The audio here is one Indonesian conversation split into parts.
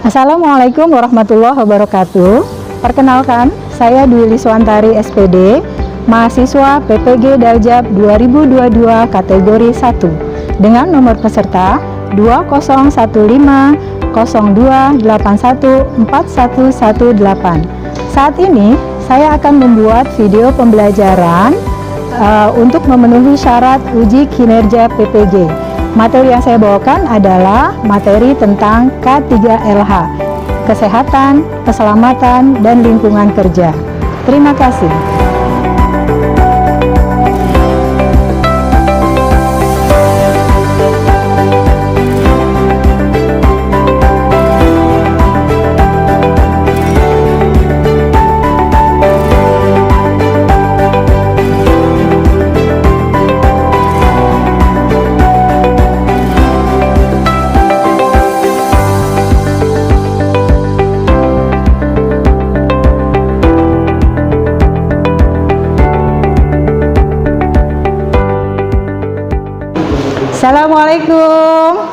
Assalamualaikum warahmatullahi wabarakatuh. Perkenalkan, saya Dwi Liswantari SPD, mahasiswa PPG Daljab 2022 kategori 1 dengan nomor peserta 201502814118. Saat ini saya akan membuat video pembelajaran untuk memenuhi syarat uji kinerja PPG. Materi yang saya bawakan adalah materi tentang K3LH, Kesehatan, Keselamatan, dan Lingkungan Kerja. Terima kasih. Assalamualaikum.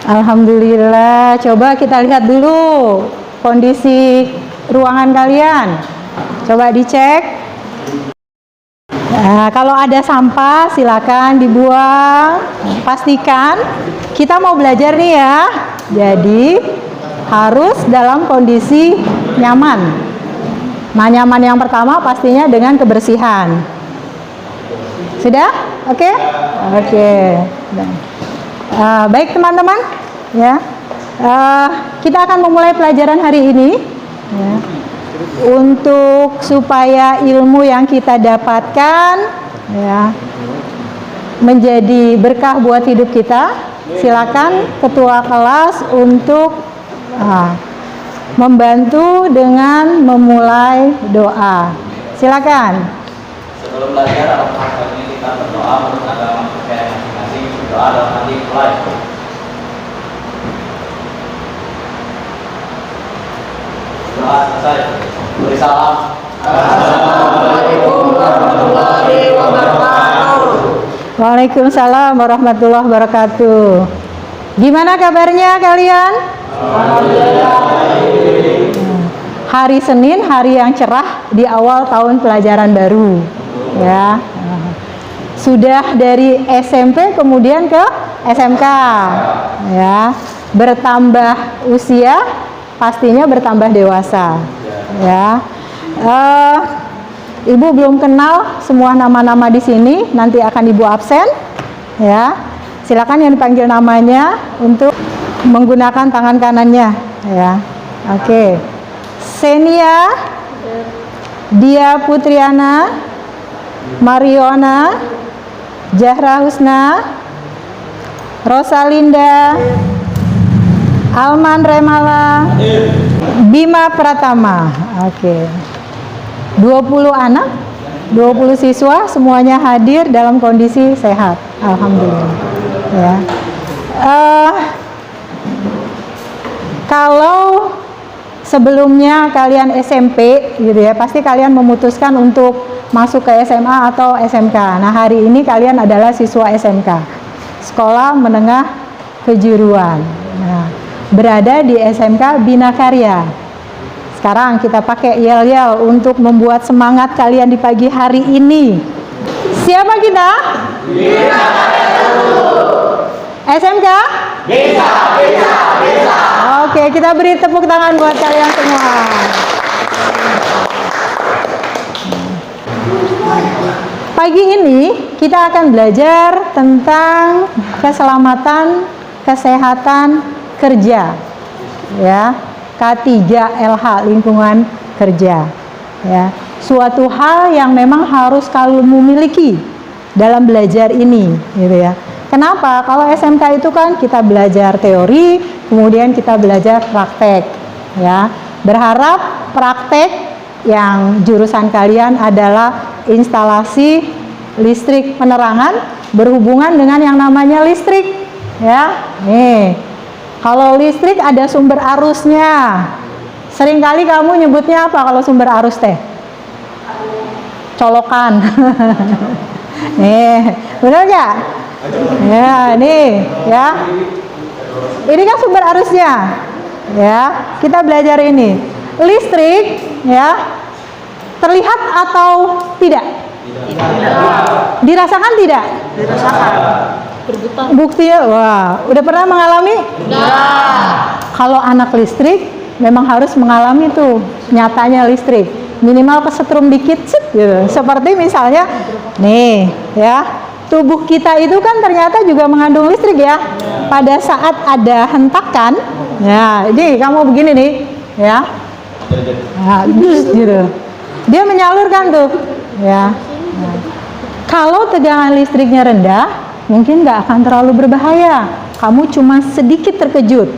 Alhamdulillah. Coba kita lihat dulu kondisi ruangan kalian. Coba dicek. Nah, kalau ada sampah silakan dibuang. Pastikan kita mau belajar nih ya. Jadi harus dalam kondisi nyaman. Nah, nyaman yang pertama pastinya dengan kebersihan. Sudah? Oke? Oke. Baik teman-teman, ya. Kita akan memulai pelajaran hari ini. Ya. Untuk supaya ilmu yang kita dapatkan, ya, menjadi berkah buat hidup kita, silakan ketua kelas untuk membantu dengan memulai doa. Silakan. Sebelum belajar, alhamdulillah ini kita berdoa menurut agama percaya masing-masing. Berdoa dalam hati mulai. Doa selesai. Beri salam. Assalamualaikum warahmatullahi wabarakatuh. Waalaikumsalam warahmatullahi wabarakatuh. Gimana kabarnya kalian? Hari Senin, hari yang cerah di awal tahun pelajaran baru, ya. Sudah dari SMP kemudian ke SMK, ya. Bertambah usia, pastinya bertambah dewasa, ya. Ibu belum kenal semua nama-nama di sini, nanti akan Ibu absen, ya. Silakan yang dipanggil namanya untuk menggunakan tangan kanannya, ya. Oke. Senia, Dia Putriana, Mariona, Jahra Husna, Rosalinda, Alman Remala, Bima Pratama. Oke. 20 anak, 20 siswa semuanya hadir dalam kondisi sehat. Alhamdulillah. Ya. Kalau sebelumnya kalian SMP gitu ya, pasti kalian memutuskan untuk masuk ke SMA atau SMK. Nah, hari ini kalian adalah siswa SMK, Sekolah Menengah Kejuruan. Nah, berada di SMK Bina Karya. Sekarang kita pakai yel-yel untuk membuat semangat kalian di pagi hari ini. Siapa kita? Bina Karya dulu. SMK? Bisa. Oke, kita beri tepuk tangan buat kalian semua. Pagi ini kita akan belajar tentang keselamatan, kesehatan kerja, ya. K3LH, lingkungan kerja, ya. Suatu hal yang memang harus kamu miliki dalam belajar ini, gitu ya. Kenapa? Kalau SMK itu kan kita belajar teori, kemudian kita belajar praktek, ya. Berharap praktek yang jurusan kalian adalah instalasi listrik penerangan berhubungan dengan yang namanya listrik, ya. Nih, kalau listrik ada sumber arusnya. Seringkali kamu nyebutnya apa kalau sumber arus teh? Colokan. Nih, benar nggak? Ya, nih, ya. Ini kan sumber arusnya. Ya, kita belajar ini. Listrik, ya. Terlihat atau tidak? Dirasakan tidak? Dirasakan. Buktinya, wah, udah pernah mengalami? Kalau anak listrik memang harus mengalami tuh nyatanya listrik. Minimal kesetrum dikit, gitu. Seperti misalnya, nih, ya, tubuh kita itu kan ternyata juga mengandung listrik ya. Pada saat ada hentakan, ya, ini kamu begini nih, ya, nah, gitu. Dia menyalurkan tuh, ya. Nah, kalau tegangan listriknya rendah, mungkin nggak akan terlalu berbahaya. Kamu cuma sedikit terkejut.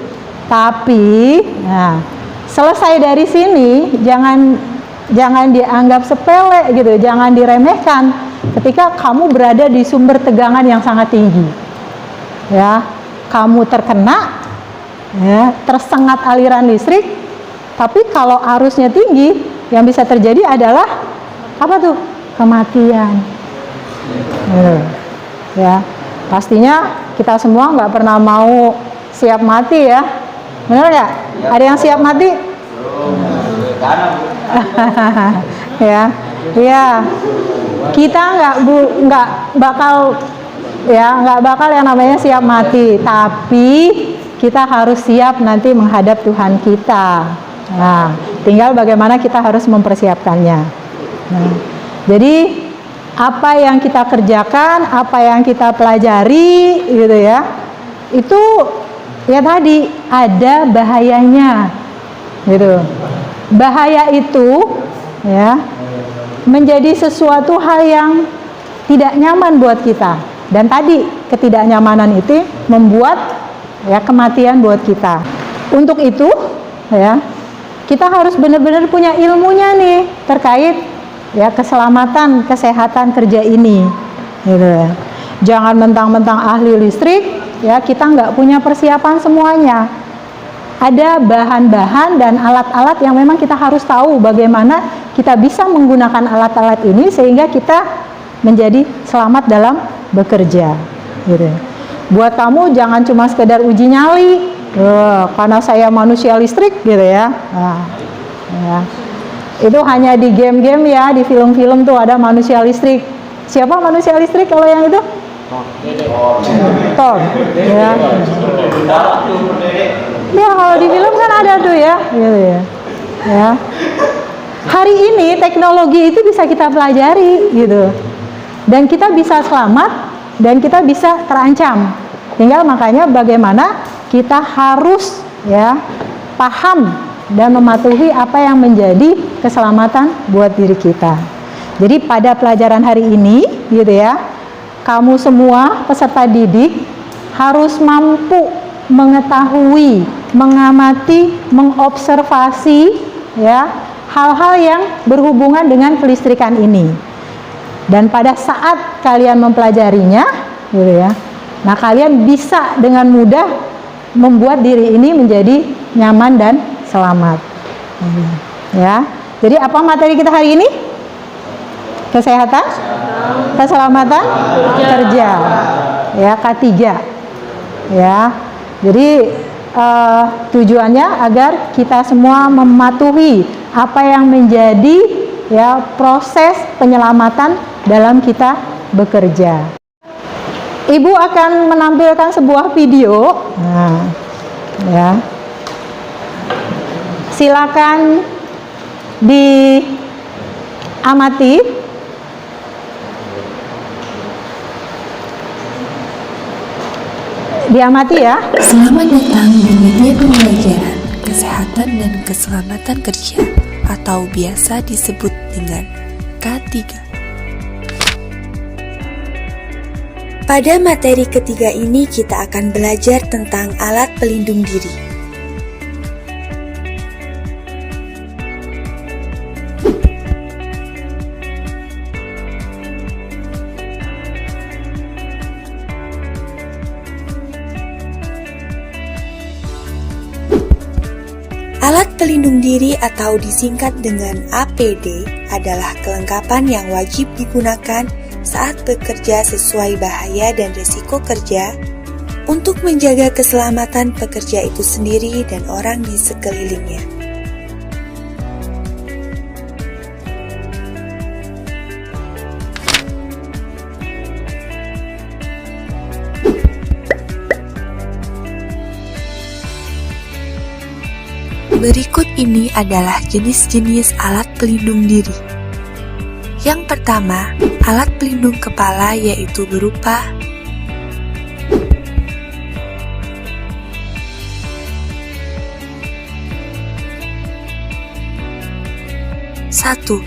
Tapi, nah, selesai dari sini, jangan dianggap sepele gitu, jangan diremehkan. Ketika kamu berada di sumber tegangan yang sangat tinggi, ya, kamu terkena, ya, tersengat aliran listrik. Tapi kalau arusnya tinggi, yang bisa terjadi adalah apa tuh? Kematian. Ya, pastinya kita semua nggak pernah mau siap mati ya, benar nggak? Ada yang siap mati? Ya, ya. Kita nggak bakal yang namanya siap mati, tapi kita harus siap nanti menghadap Tuhan kita. Nah, tinggal bagaimana kita harus mempersiapkannya. Nah, jadi apa yang kita kerjakan, apa yang kita pelajari, gitu ya, itu ya tadi ada bahayanya, gitu. Bahaya itu, ya, menjadi sesuatu hal yang tidak nyaman buat kita. Dan tadi ketidaknyamanan itu membuat ya kematian buat kita. Untuk itu, ya, kita harus benar-benar punya ilmunya nih terkait ya keselamatan, kesehatan kerja ini, gitu ya. Jangan mentang-mentang ahli listrik, ya kita nggak punya persiapan semuanya. Ada bahan-bahan dan alat-alat yang memang kita harus tahu bagaimana kita bisa menggunakan alat-alat ini sehingga kita menjadi selamat dalam bekerja, gitu. Buat kamu jangan cuma sekedar uji nyali, karena saya manusia listrik, gitu ya. Nah, ya. Itu hanya di game-game ya, di film-film tuh ada manusia listrik. Siapa manusia listrik kalau yang itu? Thor. Ya. Ya kalau di film kan ada tuh ya, gitu ya. Ya. Hari ini teknologi itu bisa kita pelajari, gitu. Dan kita bisa selamat dan kita bisa terancam. Tinggal makanya bagaimana kita harus ya paham dan mematuhi apa yang menjadi keselamatan buat diri kita. Jadi pada pelajaran hari ini, gitu ya, kamu semua peserta didik harus mampu mengetahui, mengamati, mengobservasi ya hal-hal yang berhubungan dengan kelistrikan ini. Dan pada saat kalian mempelajarinya, gitu ya, nah kalian bisa dengan mudah membuat diri ini menjadi nyaman dan selamat. Ya. Jadi apa materi kita hari ini? Kesehatan, keselamatan kerja. Ya, K3. Ya. Jadi tujuannya agar kita semua mematuhi apa yang menjadi ya proses penyelamatan dalam kita bekerja. Ibu akan menampilkan sebuah video. Nah, ya. Silakan diamati. Diamati ya. Selamat datang di media pembelajaran kesehatan dan keselamatan kerja atau biasa disebut dengan K3. Pada materi ketiga ini kita akan belajar tentang alat pelindung diri. Alat pelindung diri atau disingkat dengan APD adalah kelengkapan yang wajib digunakan saat bekerja sesuai bahaya dan risiko kerja untuk menjaga keselamatan pekerja itu sendiri dan orang di sekelilingnya. Berikut ini adalah jenis-jenis alat pelindung diri. Yang pertama, alat pelindung kepala yaitu berupa 1.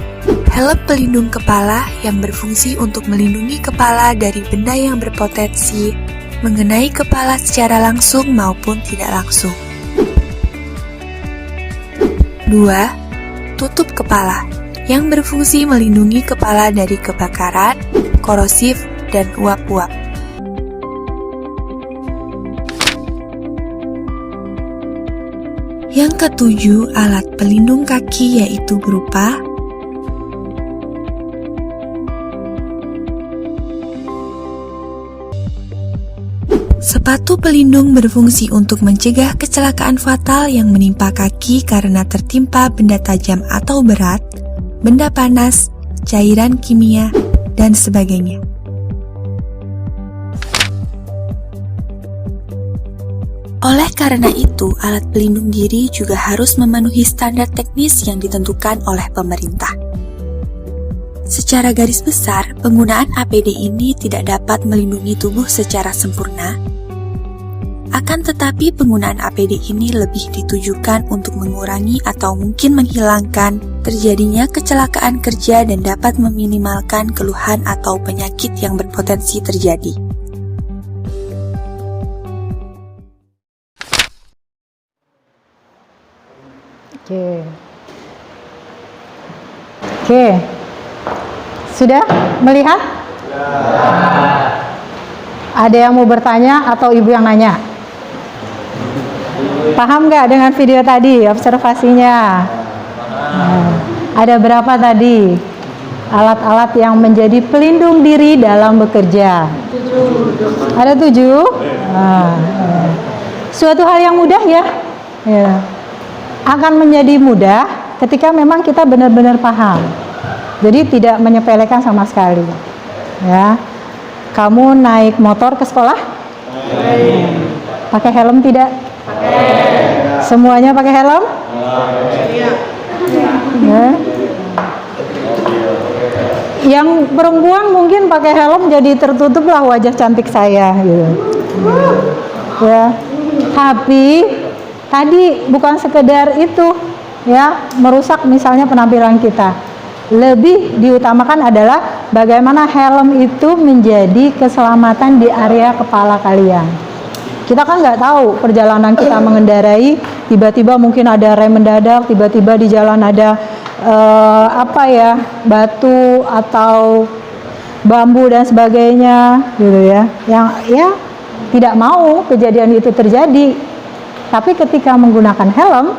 Helm pelindung kepala yang berfungsi untuk melindungi kepala dari benda yang berpotensi mengenai kepala secara langsung maupun tidak langsung. 2. Tutup kepala yang berfungsi melindungi kepala dari kebakaran, korosif, dan uap-uap. Yang ketujuh, alat pelindung kaki yaitu berupa sepatu pelindung berfungsi untuk mencegah kecelakaan fatal yang menimpa kaki karena tertimpa benda tajam atau berat, benda panas, cairan kimia, dan sebagainya. Oleh karena itu, alat pelindung diri juga harus memenuhi standar teknis yang ditentukan oleh pemerintah. Secara garis besar, penggunaan APD ini tidak dapat melindungi tubuh secara sempurna. Akan tetapi, penggunaan APD ini lebih ditujukan untuk mengurangi atau mungkin menghilangkan terjadinya kecelakaan kerja dan dapat meminimalkan keluhan atau penyakit yang berpotensi terjadi. Oke. Sudah melihat? Ada yang mau bertanya atau ibu yang nanya? Paham nggak dengan video tadi observasinya? Ada berapa tadi alat-alat yang menjadi pelindung diri dalam bekerja? 7. Ada 7? Suatu hal yang mudah ya. Akan menjadi mudah ketika memang kita benar-benar paham. Jadi tidak menyepelekan sama sekali. Ya. Kamu naik motor ke sekolah? Pakai helm tidak? Pakai. Semuanya pakai helm? Iya. Ya. Yang perempuan mungkin pakai helm jadi tertutuplah wajah cantik saya gitu. Ya. Tapi tadi bukan sekedar itu ya, merusak misalnya penampilan kita. Lebih diutamakan adalah bagaimana helm itu menjadi keselamatan di area kepala kalian. Kita kan nggak tahu perjalanan kita mengendarai, tiba-tiba mungkin ada rem mendadak, tiba-tiba di jalan ada batu atau bambu dan sebagainya, gitu ya. Yang ya tidak mau kejadian itu terjadi. Tapi ketika menggunakan helm,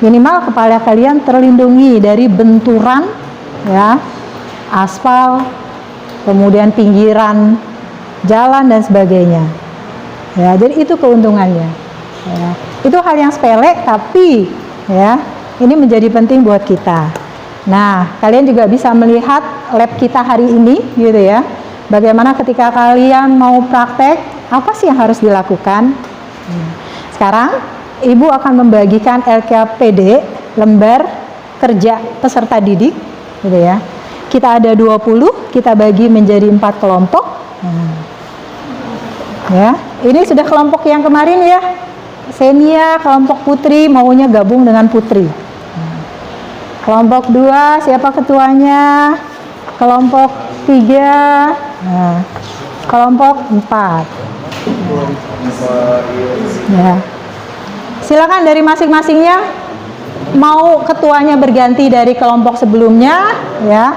minimal kepala kalian terlindungi dari benturan, ya, aspal, kemudian pinggiran jalan dan sebagainya. Ya, jadi itu keuntungannya. Ya. Itu hal yang sepele, tapi ya ini menjadi penting buat kita. Nah, kalian juga bisa melihat lab kita hari ini, gitu ya. Bagaimana ketika kalian mau praktek, apa sih yang harus dilakukan? Sekarang, Ibu akan membagikan LKPD, lembar kerja peserta didik, gitu ya. Kita ada 20, kita bagi menjadi 4 kelompok. Ya, ini sudah kelompok yang kemarin ya. Senia, kelompok Putri maunya gabung dengan Putri. Kelompok 2, siapa ketuanya? Kelompok 3, kelompok 4. Ya. Silakan dari masing-masingnya, mau ketuanya berganti dari kelompok sebelumnya ya,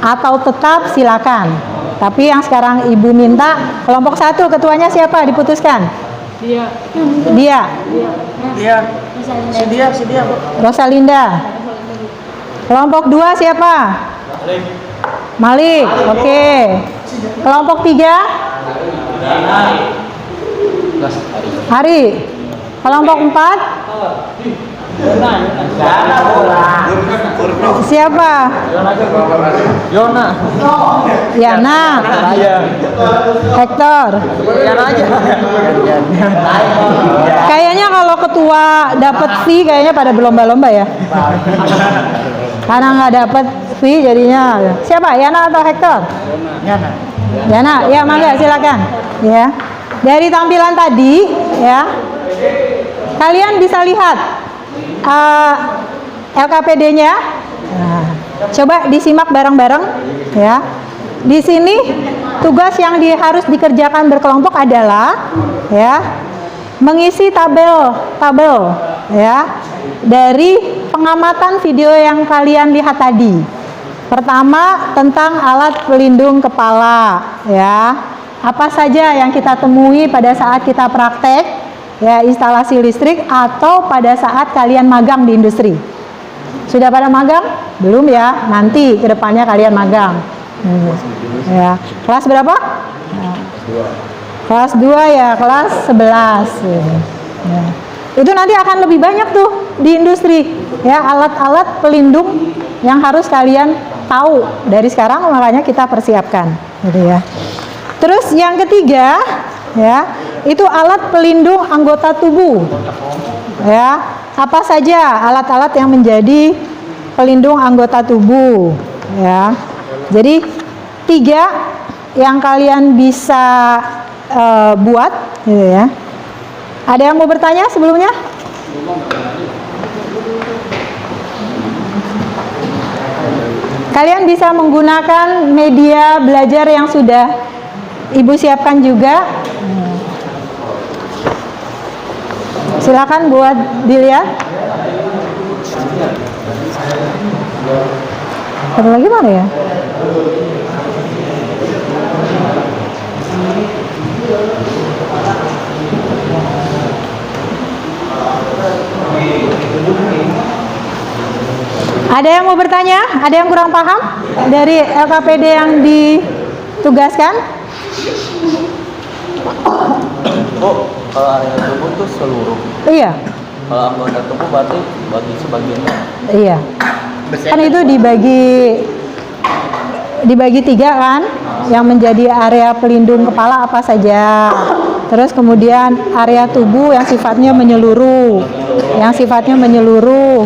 atau tetap silakan. Tapi yang sekarang Ibu minta, kelompok 1 ketuanya siapa diputuskan? Dia. Si dia, Bu. Rosalinda. Kelompok 2 siapa? Malik. Oke. Kelompok 3. Hari. Kelompok 4. Siapa? Yona. Yana. Hector. Kayaknya kalau ketua dapat fee kayaknya pada berlomba-lomba ya. Karena nggak dapat fee jadinya. Siapa? Yana atau Hector? Yana. Ya, mangga silakan. Ya. Dari tampilan tadi ya. Kalian bisa lihat LKPD-nya. Nah, coba disimak bareng-bareng ya. Di sini tugas yang harus dikerjakan berkelompok adalah ya mengisi tabel ya dari pengamatan video yang kalian lihat tadi. Pertama tentang alat pelindung kepala ya. Apa saja yang kita temui pada saat kita praktek ya instalasi listrik atau pada saat kalian magang di industri. Sudah pada magang? Belum ya, nanti kedepannya kalian magang. Ya. Kelas berapa? Nah. Kelas 2 ya, kelas 11 ya. Itu nanti akan lebih banyak tuh di industri ya, alat-alat pelindung yang harus kalian tahu dari sekarang, makanya kita persiapkan gitu ya. Terus yang ketiga ya, itu alat pelindung anggota tubuh ya. Apa saja alat-alat yang menjadi pelindung anggota tubuh ya. Jadi 3 yang kalian bisa buat gitu ya. Ada yang mau bertanya sebelumnya? Kalian bisa menggunakan media belajar yang sudah Ibu siapkan juga. Silakan buat dilihat. Satu lagi mana ya? Ada yang mau bertanya? Ada yang kurang paham dari LKPD yang ditugaskan? Oh, kalau area tubuh itu seluruh. Iya. Kalau anggota tubuh berarti bagi sebagiannya. Iya. Kan itu dibagi 3 kan, yang menjadi area pelindung kepala apa saja. Terus kemudian area tubuh yang sifatnya menyeluruh,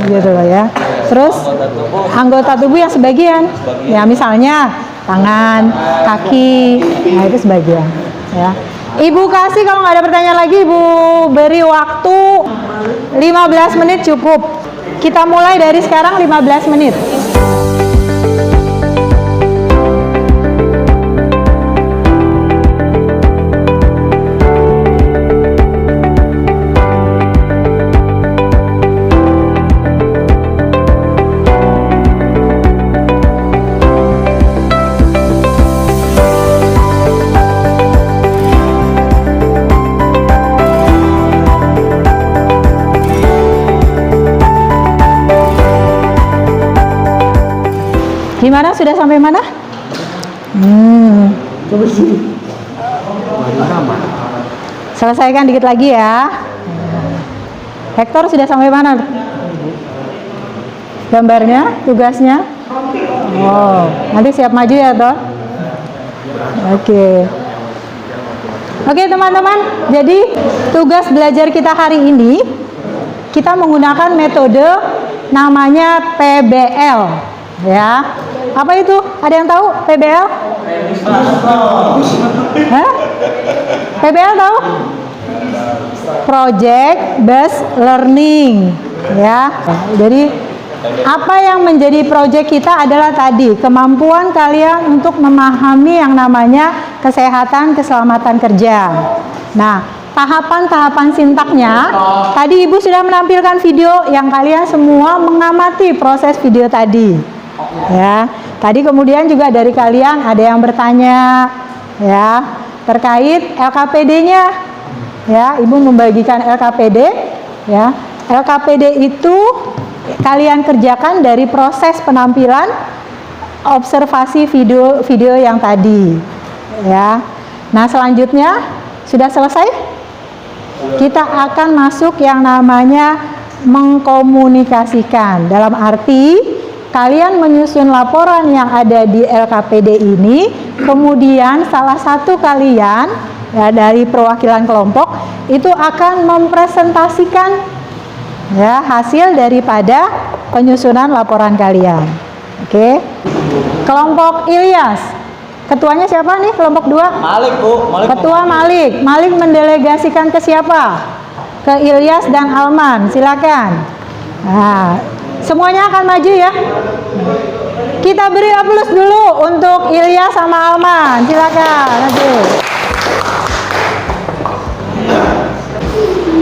gitu loh ya. Terus anggota tubuh yang sebagian, ya misalnya tangan, kaki, nah itu sebagian. Ya. Ibu kasih kalau nggak ada pertanyaan lagi, Ibu beri waktu 15 menit cukup. Kita mulai dari sekarang 15 menit. Gimana? Sudah sampai mana? Coba sini. Selesaikan dikit lagi ya. Hector sudah sampai mana? Gambarnya, tugasnya? Oh, nanti siap maju ya, toh? Oke. Oke, teman-teman. Jadi, tugas belajar kita hari ini kita menggunakan metode namanya PBL. Ya. Apa itu? Ada yang tahu PBL? Hah? PBL tahu? Project Based Learning. Ya. Jadi apa yang menjadi proyek kita adalah tadi kemampuan kalian untuk memahami yang namanya kesehatan keselamatan kerja. Nah, tahapan-tahapan sintaknya tadi Ibu sudah menampilkan video yang kalian semua mengamati proses video tadi. Ya, tadi kemudian juga dari kalian ada yang bertanya ya terkait LKPD-nya. Ya, Ibu membagikan LKPD ya. LKPD itu kalian kerjakan dari proses penampilan observasi video yang tadi, ya. Nah, selanjutnya sudah selesai. Kita akan masuk yang namanya mengkomunikasikan. Dalam arti kalian menyusun laporan yang ada di LKPD ini, kemudian salah satu kalian ya, dari perwakilan kelompok itu akan mempresentasikan ya hasil daripada penyusunan laporan kalian. Oke. Kelompok Ilyas, ketuanya siapa nih kelompok 2? Malik, Bu. Ketua Malik. Malik mendelegasikan ke siapa? Ke Ilyas dan Alman. Silakan. Nah, semuanya akan maju ya. Kita beri aplaus dulu untuk Ilyas sama Alman. Silakan. Maju.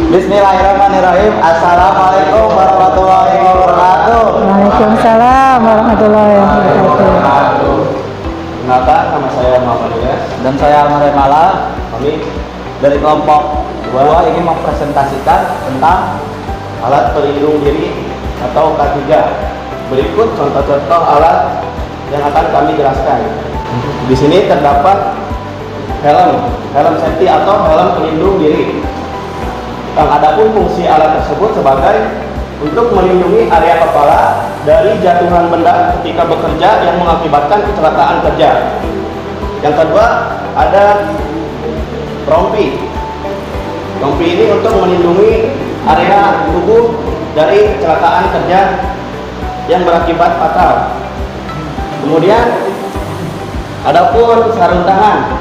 Bismillahirrahmanirrahim. Assalamualaikum warahmatullahi wabarakatuh. Waalaikumsalam warahmatullahi wabarakatuh. Kenalkan, nama saya Muhammad Ilyas dan saya Alman Remala. Kami dari kelompok 2 ingin mempresentasikan tentang alat pelindung diri atau K3. Berikut contoh-contoh alat yang akan kami jelaskan. Di sini terdapat helm safety atau helm pelindung diri. Dan adapun fungsi alat tersebut sebagai untuk melindungi area kepala dari jatuhan benda ketika bekerja yang mengakibatkan kecelakaan kerja. Yang kedua ada rompi. Rompi ini untuk melindungi area tubuh dari kecelakaan kerja yang berakibat fatal. Kemudian adapun sarung tangan.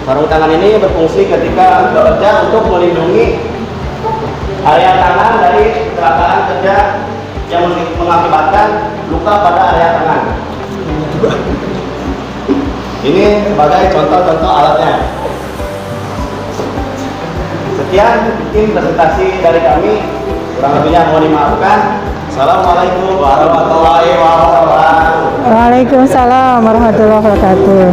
Sarung tangan ini berfungsi ketika bekerja untuk melindungi area tangan dari kecelakaan kerja yang mengakibatkan luka pada area tangan. Ini sebagai contoh-contoh alatnya. Sekian mungkin presentasi dari kami. Kurang lebihnya mohon dimaafkan. Assalamualaikum warahmatullahi wabarakatuh. Waalaikumsalam warahmatullahi wabarakatuh.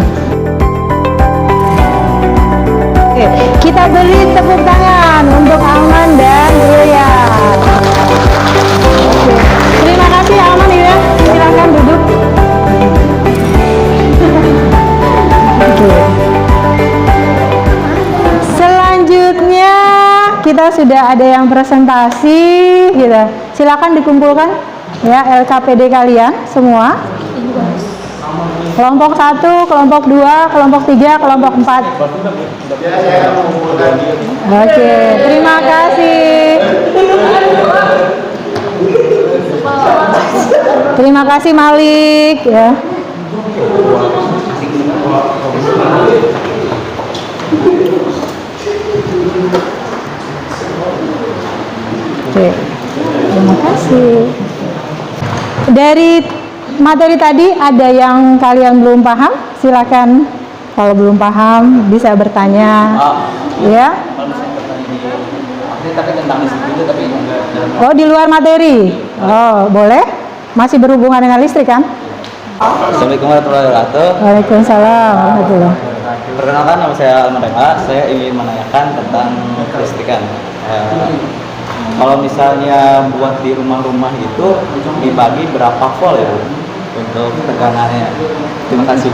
Oke, kita beri tepuk tangan untuk Alman dan Ilyas. Oke, terima kasih Alman Ilyas. Silakan duduk. Oke. Selanjutnya kita sudah ada yang presentasi, gitu. Silakan dikumpulkan ya LKPD kalian semua. Kelompok 1, kelompok 2, kelompok 3, kelompok 4. Oke, terima kasih. Terima kasih Malik ya. Oke, terima kasih. Dari materi tadi ada yang kalian belum paham? Silakan kalau belum paham bisa bertanya. Ya. Oh, di luar materi. Oh, boleh? Masih berhubungan dengan listrik kan? Assalamualaikum warahmatullahi wabarakatuh. Waalaikumsalam warahmatullahi wabarakatuh. Perkenalkan, nama saya Alman Remala. Saya ingin menanyakan tentang listrikan. Kalau misalnya buat di rumah-rumah itu dibagi berapa volt ya untuk tegangannya? Terima kasih.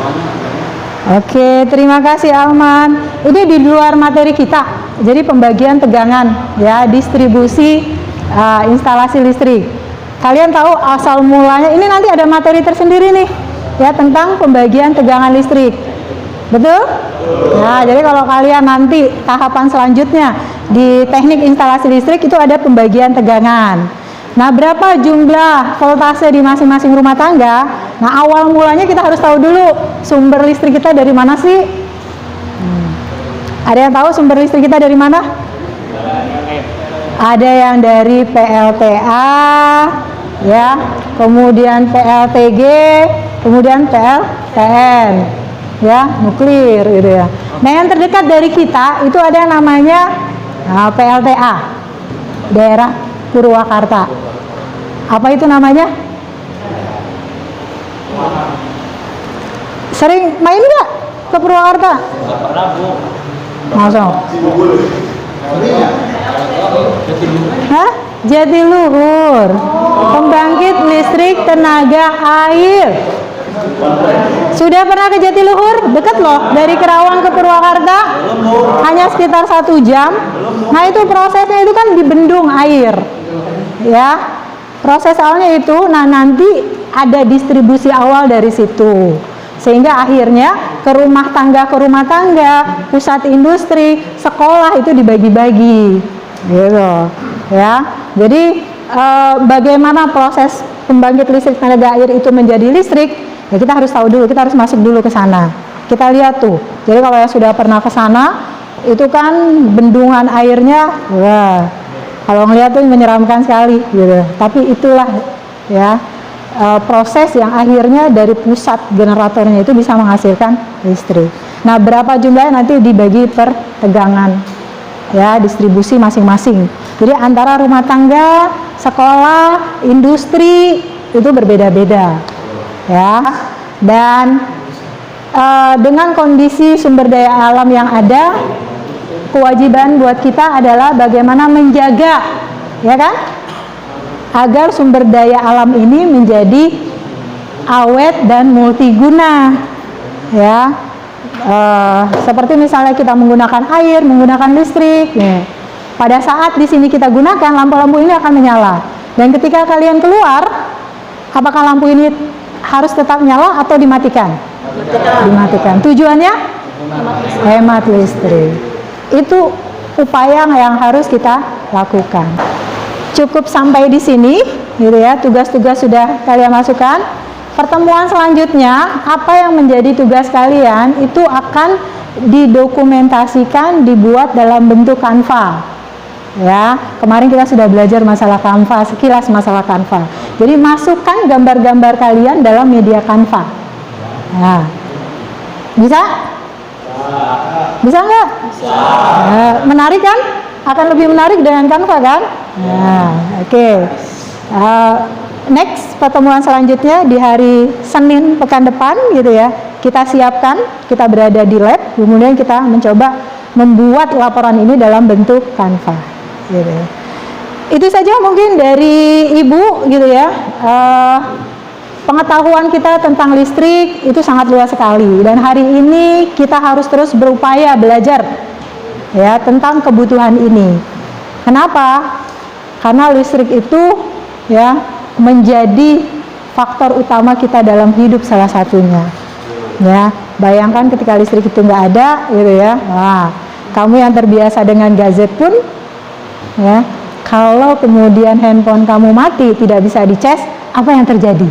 Oke, terima kasih Alman. Ini di luar materi kita. Jadi pembagian tegangan ya, distribusi instalasi listrik. Kalian tahu asal mulanya, ini nanti ada materi tersendiri nih ya tentang pembagian tegangan listrik. Betul? Nah, jadi kalau kalian nanti tahapan selanjutnya di teknik instalasi listrik itu ada pembagian tegangan. Nah, berapa jumlah voltase di masing-masing rumah tangga? Nah, awal mulanya kita harus tahu dulu sumber listrik kita dari mana sih? Ada yang tahu sumber listrik kita dari mana? Ada yang dari PLTA, ya, kemudian PLTG, kemudian PLTN, ya, nuklir gitu ya. Nah, yang terdekat dari kita itu ada yang namanya PLTA, daerah Purwakarta. Apa itu namanya? Sering main nggak ke Purwakarta? Nggak pernah, Bu. Langsung. Hah? Jatiluhur. Pembangkit listrik tenaga air. Sudah pernah ke Jatiluhur? Dekat loh, dari Kerawang ke Purwakarta hanya sekitar 1 jam. Nah itu prosesnya itu kan di bendung air, ya. Proses awalnya itu, nah nanti ada distribusi awal dari situ, sehingga akhirnya ke rumah tangga, pusat industri, sekolah itu dibagi-bagi, gitu, ya. Jadi bagaimana proses pembangkit listrik tenaga air itu menjadi listrik? Ya kita harus tahu dulu, kita harus masuk dulu ke sana. Kita lihat tuh. Jadi kalau yang sudah pernah ke sana, itu kan bendungan airnya, wah, kalau ngeliat tuh menyeramkan sekali, gitu. Tapi itulah ya proses yang akhirnya dari pusat generatornya itu bisa menghasilkan listrik. Nah, berapa jumlahnya nanti dibagi per tegangan, ya, distribusi masing-masing. Jadi antara rumah tangga, sekolah, industri itu berbeda-beda. Ya, dan dengan kondisi sumber daya alam yang ada, kewajiban buat kita adalah bagaimana menjaga, ya kan, agar sumber daya alam ini menjadi awet dan multiguna, ya. Seperti misalnya kita menggunakan air, menggunakan listrik, ya. Pada saat di sini kita gunakan, lampu-lampu ini akan menyala, dan ketika kalian keluar, apakah lampu ini harus tetap nyala atau dimatikan? Dimatikan. Tujuannya hemat listrik. Itu upaya yang harus kita lakukan. Cukup sampai di sini, gitu ya. Tugas-tugas sudah kalian masukkan. Pertemuan selanjutnya, apa yang menjadi tugas kalian itu akan didokumentasikan, dibuat dalam bentuk Canva. Ya, kemarin kita sudah belajar masalah Canva, sekilas masalah Canva. Jadi masukkan gambar-gambar kalian dalam media Canva. Nah, bisa? Bisa nggak? Bisa. Menarik kan? Akan lebih menarik dengan Canva kan? Nah, oke. Next, pertemuan selanjutnya di hari Senin pekan depan, gitu ya. Kita siapkan, kita berada di lab, kemudian kita mencoba membuat laporan ini dalam bentuk Canva. Gitu. Itu saja mungkin dari Ibu, gitu ya. Pengetahuan kita tentang listrik itu sangat luas sekali, dan hari ini kita harus terus berupaya belajar, ya, tentang kebutuhan ini. Kenapa? Karena listrik itu, ya, menjadi faktor utama kita dalam hidup salah satunya. Ya, bayangkan ketika listrik itu nggak ada, gitu ya. Wah, kamu yang terbiasa dengan gadget pun, ya, kalau kemudian handphone kamu mati, tidak bisa dicas, apa yang terjadi?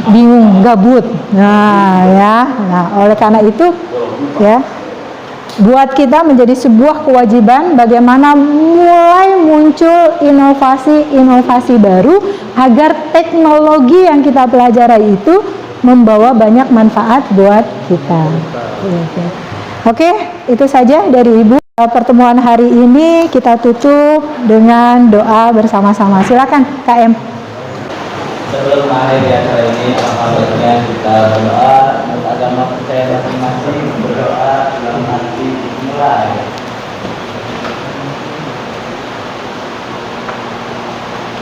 Bingung, gabut. Nah, ya. Nah, oleh karena itu, ya, buat kita menjadi sebuah kewajiban bagaimana mulai muncul inovasi-inovasi baru agar teknologi yang kita pelajari itu membawa banyak manfaat buat kita. Oke, itu saja dari Ibu. Pertemuan hari ini kita tutup dengan doa bersama-sama. Silakan, KM. Sebelum mengakhiri acara ini, alhamdulillah kita berdoa menurut agama percaya masing-masing, berdoa dalam hati mulai.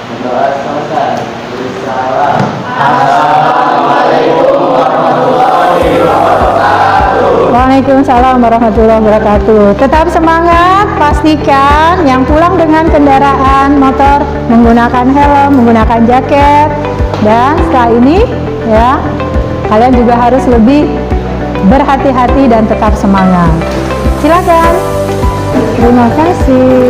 Berdoa selesai. Bersalam. Assalamualaikum warahmatullahi wabarakatuh. Waalaikumsalam warahmatullahi wabarakatuh. Tetap semangat, pastikan yang pulang dengan kendaraan motor menggunakan helm, menggunakan jaket, dan setelah ini, ya, kalian juga harus lebih berhati-hati dan tetap semangat. Silakan. Terima kasih.